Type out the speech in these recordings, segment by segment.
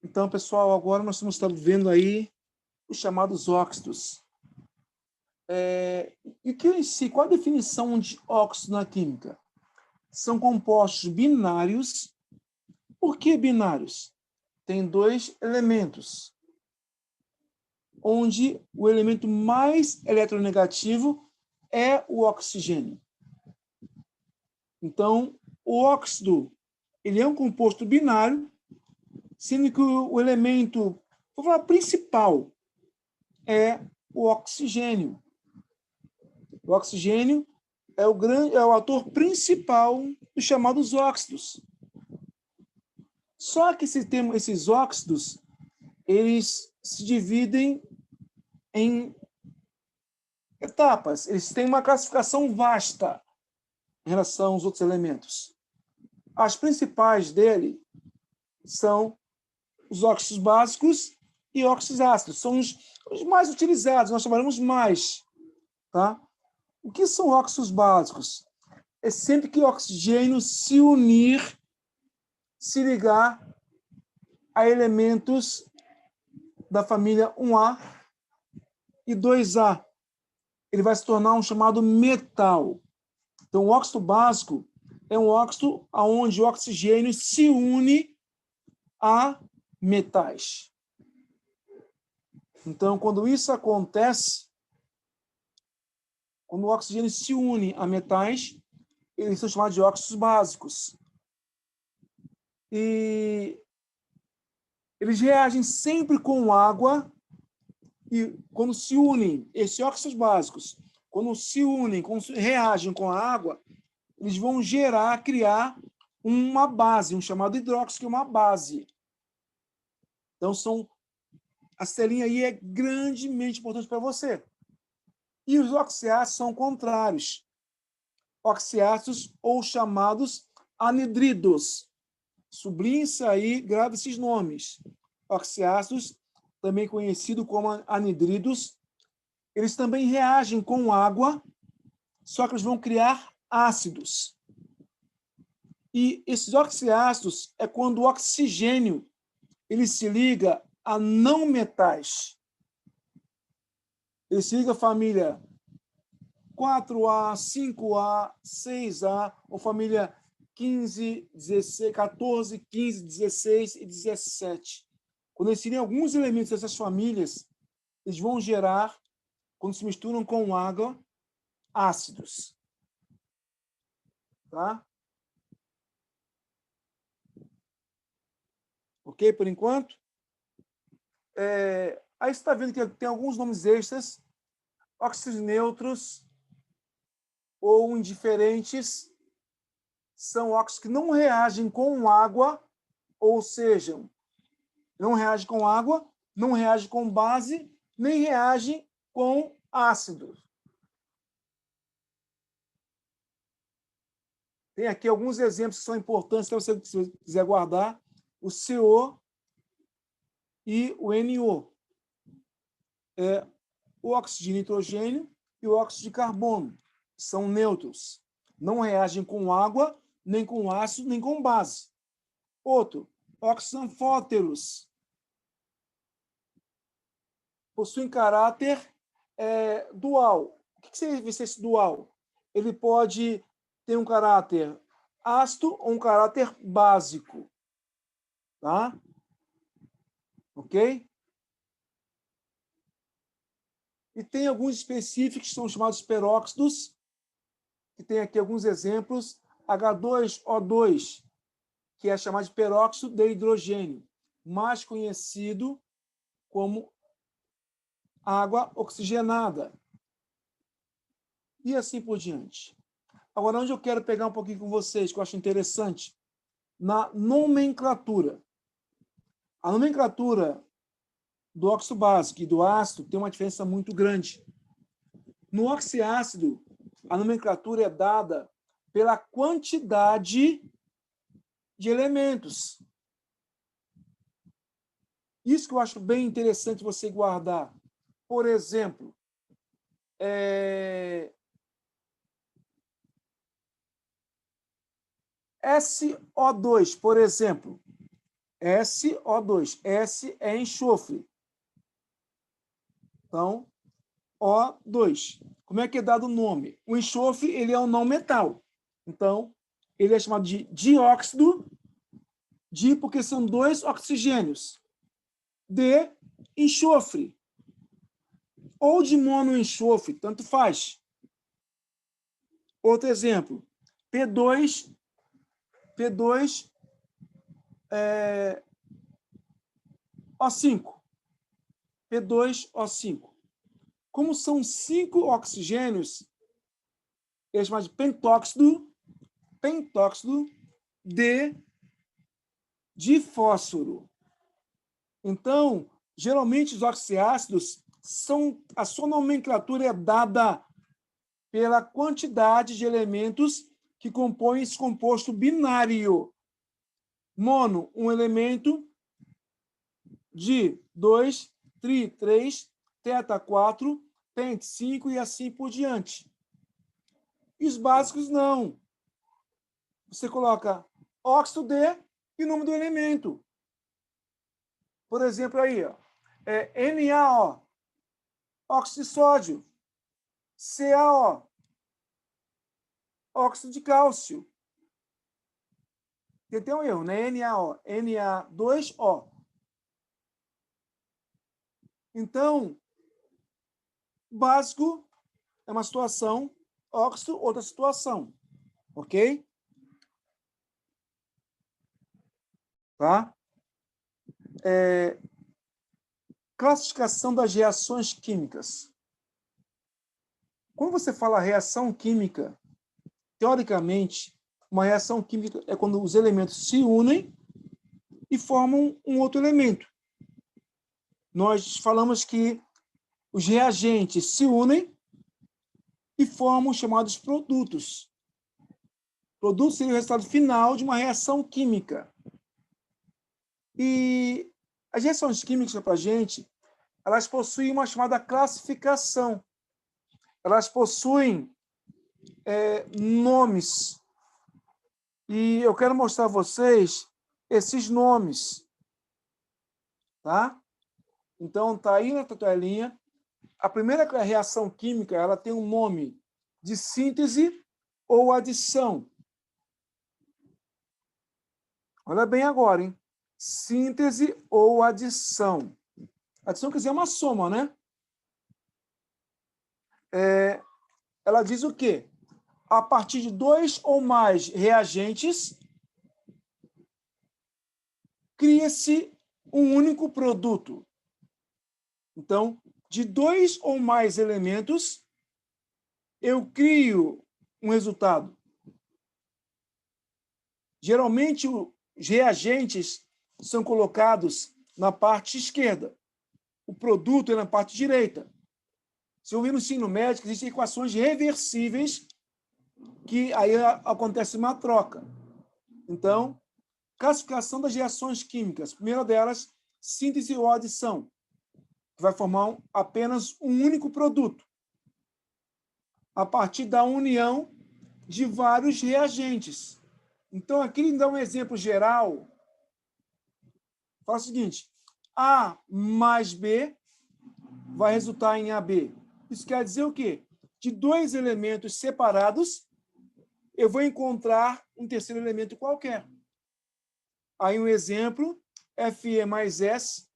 Então, pessoal, agora nós estamos vendo aí os chamados óxidos. E que em si, qual a definição de óxido na química? São compostos binários. Por que binários? Tem dois elementos, onde o elemento mais eletronegativo é o oxigênio. Então, o óxido ele é um composto binário, sendo que o elemento, vou falar, principal é o oxigênio. O oxigênio é o ator principal dos chamados óxidos. Só que esses óxidos, eles se dividem em etapas. Eles têm uma classificação vasta em relação aos outros elementos. As principais dele são os óxidos básicos e óxidos ácidos. São os mais utilizados, nós trabalhamos mais. Tá? O que são óxidos básicos? É sempre que o oxigênio se unir, se ligar a elementos da família 1A e 2A. Ele vai se tornar um chamado metal. Então, o óxido básico é um óxido onde o oxigênio se une a metais. Então, quando isso acontece, quando o oxigênio se une a metais, eles são chamados de óxidos básicos. E eles reagem sempre com água, e quando se unem, esses óxidos básicos, quando se unem, quando reagem com a água, eles vão criar uma base, um chamado hidróxido, que é uma base. Então, a telinha aí é grandemente importante para você. E os oxiácidos são contrários. Oxiácidos ou chamados anidridos. Sublinhe-se aí, grave esses nomes. Oxiácidos, também conhecido como anidridos, eles também reagem com água, só que eles vão criar ácidos. E esses oxiácidos é quando o oxigênio ele se liga a não metais. Ele se liga à família 4A, 5A, 6A, ou família 15, 16, 14, 15, 16 e 17. Quando eles tirem alguns elementos dessas famílias, eles vão gerar, quando se misturam com água, ácidos. Tá? Ok, por enquanto? Aí você está vendo que tem alguns nomes extras, óxidos neutros ou indiferentes, são óxidos que não reagem com água, ou seja, não reagem com água, não reagem com base, nem reagem com ácido. Tem aqui alguns exemplos que são importantes, se você quiser guardar, o CO e o NO. O óxido de nitrogênio e o óxido de carbono são neutros. Não reagem com água, nem com ácido, nem com base. Outro, óxidos anfóteros. Possuem caráter dual. O que significa esse dual? Ele pode ter um caráter ácido ou um caráter básico. Tá? Ok? E tem alguns específicos que são chamados peróxidos, que tem aqui alguns exemplos. H2O2, que é chamado de peróxido de hidrogênio, mais conhecido como água oxigenada. E assim por diante. Agora, onde eu quero pegar um pouquinho com vocês, que eu acho interessante, na nomenclatura. A nomenclatura do óxido básico e do ácido tem uma diferença muito grande. No oxiácido, a nomenclatura é dada pela quantidade de elementos. Isso que eu acho bem interessante você guardar. Por exemplo, SO2, por exemplo, SO2. S é enxofre. Então, O2. Como é que é dado o nome? O enxofre ele é um não metal. Então, ele é chamado de dióxido de, porque são 2 oxigênios, de enxofre. Ou de monoenxofre, tanto faz. Outro exemplo, P2, O5. P2O5. Como são 5 oxigênios, ele é chamado de pentóxido de fósforo. Então, geralmente os oxiácidos a sua nomenclatura é dada pela quantidade de elementos que compõem esse composto binário. Mono, um elemento, di, 2, tri, 3, teta, 4, pent, 5 e assim por diante. E os básicos, não. Você coloca óxido de e o nome do elemento. Por exemplo, aí, ó, NaO, óxido de sódio, CaO, óxido de cálcio. Tem um erro, né? NaO, Na2O. Então, básico é uma situação, óxido, outra situação. Ok? Tá? Classificação das reações químicas. Quando você fala reação química, teoricamente, uma reação química é quando os elementos se unem e formam um outro elemento. Nós falamos que os reagentes se unem e formam os chamados produtos. Produto seria o resultado final de uma reação química. E as reações químicas, para a gente, elas possuem uma chamada classificação. Elas possuem nomes. E eu quero mostrar a vocês esses nomes. Tá? Então, está aí na tabelinha. A primeira reação química ela tem um nome de síntese ou adição. Olha bem agora, hein? Síntese ou adição. Adição quer dizer uma soma, né? Ela diz o quê? A partir de 2 ou mais reagentes, cria-se um único produto. Então, de 2 ou mais elementos, eu crio um resultado. Geralmente, os reagentes são colocados na parte esquerda. O produto é na parte direita. Se eu vi no ensino médico, existem equações reversíveis que aí acontece uma troca. Então, classificação das reações químicas. Primeira delas, síntese ou adição, que vai formar apenas um único produto, a partir da união de vários reagentes. Então, aqui ele dá um exemplo geral. Fala o seguinte, A mais B vai resultar em AB. Isso quer dizer o quê? De 2 elementos separados, eu vou encontrar um terceiro elemento qualquer. Aí um exemplo, Fe mais S,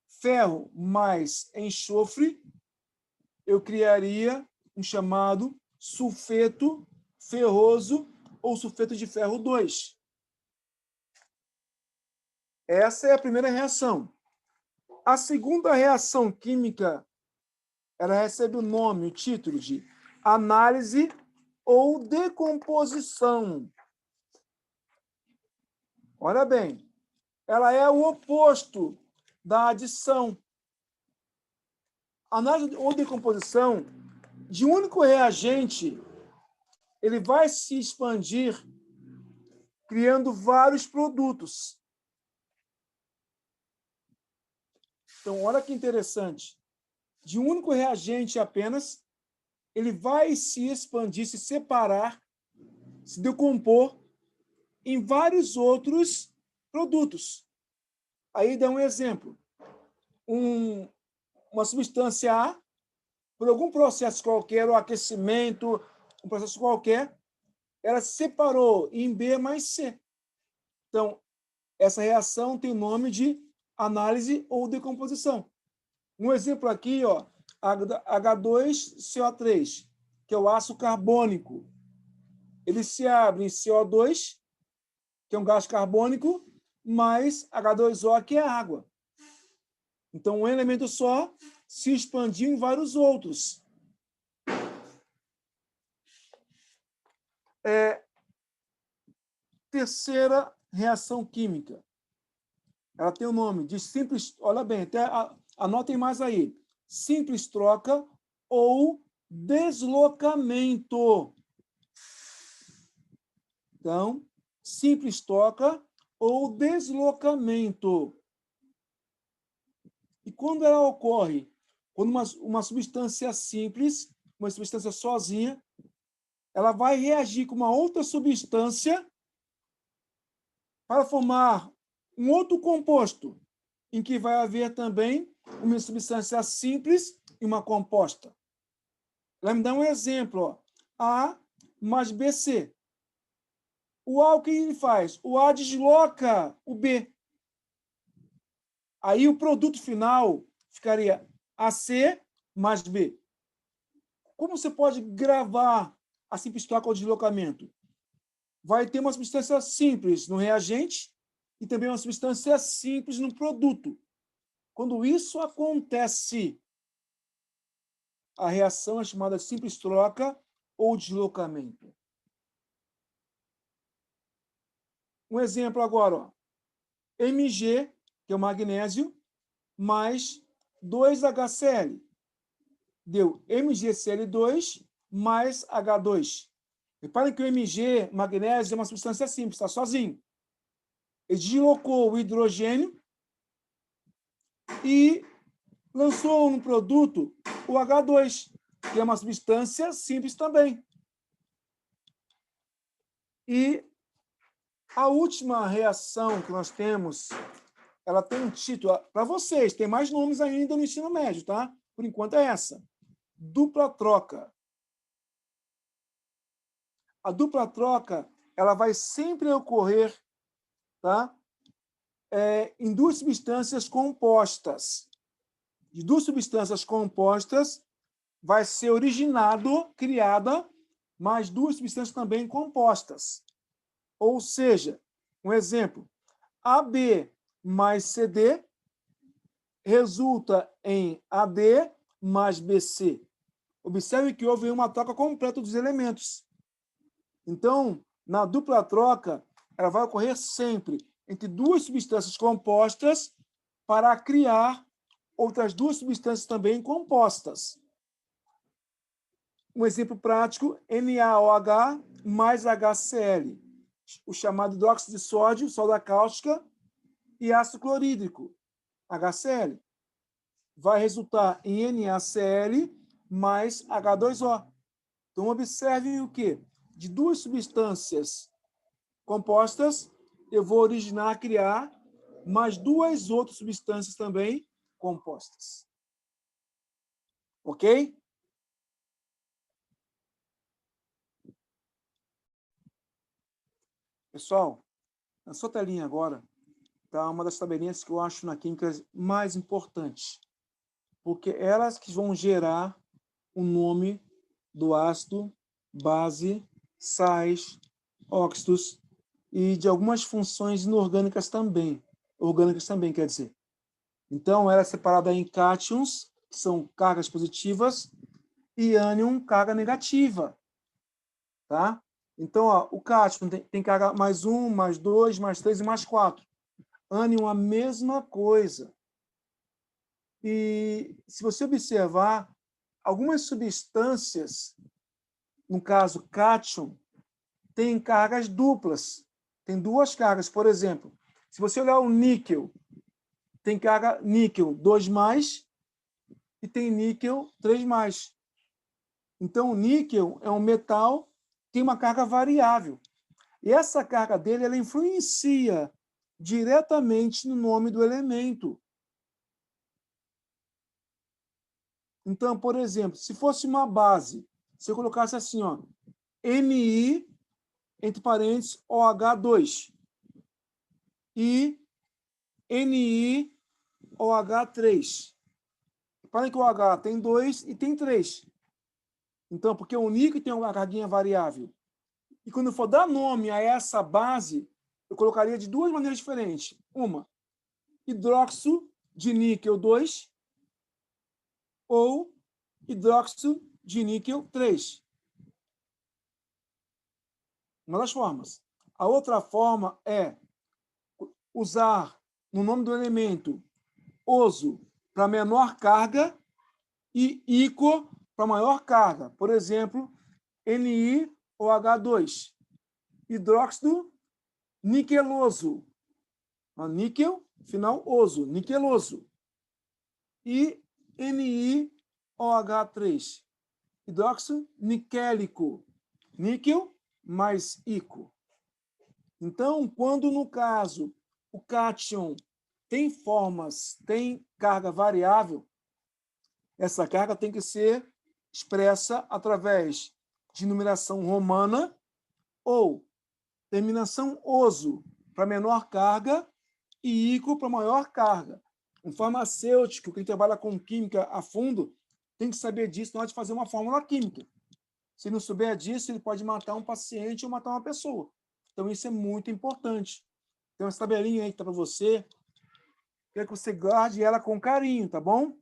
ferro mais enxofre, eu criaria um chamado sulfeto ferroso ou sulfeto de ferro 2. Essa é a primeira reação. A segunda reação química, ela recebe o nome, o título de análise ou decomposição. Olha bem, ela é o oposto da adição. Análise ou decomposição de um único reagente, ele vai se expandir criando vários produtos. Então, olha que interessante. De um único reagente apenas, ele vai se expandir, se separar, se decompor em vários outros produtos. Aí dá um exemplo. Uma substância A, por algum processo qualquer, ou aquecimento, um processo qualquer, ela se separou em B mais C. Então, essa reação tem o nome de análise ou decomposição. Um exemplo aqui, ó, H2CO3, que é o ácido carbônico. Ele se abre em CO2, que é um gás carbônico, mais H2O, que é água. Então, um elemento só se expandiu em vários outros. Terceira reação química. Ela tem o nome de simples... Olha bem, até anotem mais aí. Simples troca ou deslocamento. Então, simples troca ou deslocamento. E quando ela ocorre? Quando uma substância simples, uma substância sozinha, ela vai reagir com uma outra substância para formar um outro composto, em que vai haver também uma substância simples e uma composta. Ela me dá um exemplo, ó. A mais BC. O A, o que ele faz? O A desloca o B. Aí o produto final ficaria AC mais B. Como você pode gravar a simples troca ou deslocamento? Vai ter uma substância simples no reagente e também uma substância simples no produto. Quando isso acontece, a reação é chamada de simples troca ou deslocamento. Um exemplo agora, ó. Mg, que é o magnésio, mais 2HCl. Deu MgCl2 mais H2. Reparem que o Mg, magnésio, é uma substância simples, está sozinho. Ele deslocou o hidrogênio e lançou no produto o H2, que é uma substância simples também. E a última reação que nós temos, ela tem um título, para vocês, tem mais nomes ainda no ensino médio, tá? Por enquanto é essa. Dupla troca. A dupla troca, ela vai sempre ocorrer, tá? Em duas substâncias compostas. De duas substâncias compostas, vai ser criada, mais duas substâncias também compostas. Ou seja, um exemplo, AB mais CD resulta em AD mais BC. Observe que houve uma troca completa dos elementos. Então, na dupla troca, ela vai ocorrer sempre entre duas substâncias compostas para criar outras duas substâncias também compostas. Um exemplo prático, NaOH mais HCl, o chamado hidróxido de sódio, soda cáustica, e ácido clorídrico, HCl. Vai resultar em NaCl mais H2O. Então, observem o quê? De duas substâncias compostas, eu vou criar mais duas outras substâncias também compostas. Ok? Pessoal, na sua telinha agora, está uma das tabelinhas que eu acho na química mais importantes, porque elas que vão gerar o nome do ácido, base, sais, óxidos e de algumas funções inorgânicas também. Orgânicas também, quer dizer. Então, ela é separada em cátions, que são cargas positivas, e ânion, carga negativa. Tá? Então, ó, o cátion tem carga mais 1, mais 2, mais 3 e mais 4. Ânion, a mesma coisa. E, se você observar, algumas substâncias, no caso cátion, têm cargas duplas. Tem duas cargas, por exemplo. Se você olhar o níquel, tem carga níquel 2+, e tem níquel 3+. Então, o níquel é um metal que tem uma carga variável. E essa carga dele, ela influencia diretamente no nome do elemento. Então, por exemplo, se fosse uma base, se eu colocasse assim, ó, Mi, entre parênteses, OH2 e NiOH3. Reparem que o H tem 2 e tem 3. Então, porque o níquel tem uma carguinha variável. E quando eu for dar nome a essa base, eu colocaria de duas maneiras diferentes. Uma, hidróxido de níquel 2 ou hidróxido de níquel 3. Uma das formas. A outra forma é usar no nome do elemento oso para menor carga e íquo para maior carga. Por exemplo, NiOH2, hidróxido niqueloso. Níquel, final oso, niqueloso. E NiOH3, hidróxido niquélico. Níquel mais íquo. Então, quando no caso o cátion tem carga variável, essa carga tem que ser expressa através de numeração romana ou terminação oso para menor carga e íquo para maior carga. Um farmacêutico, quem trabalha com química a fundo, tem que saber disso na hora de fazer uma fórmula química. Se não souber disso, ele pode matar um paciente ou matar uma pessoa. Então, isso é muito importante. Tem uma tabelinha aí que está para você. Quero que você guarde ela com carinho, tá bom?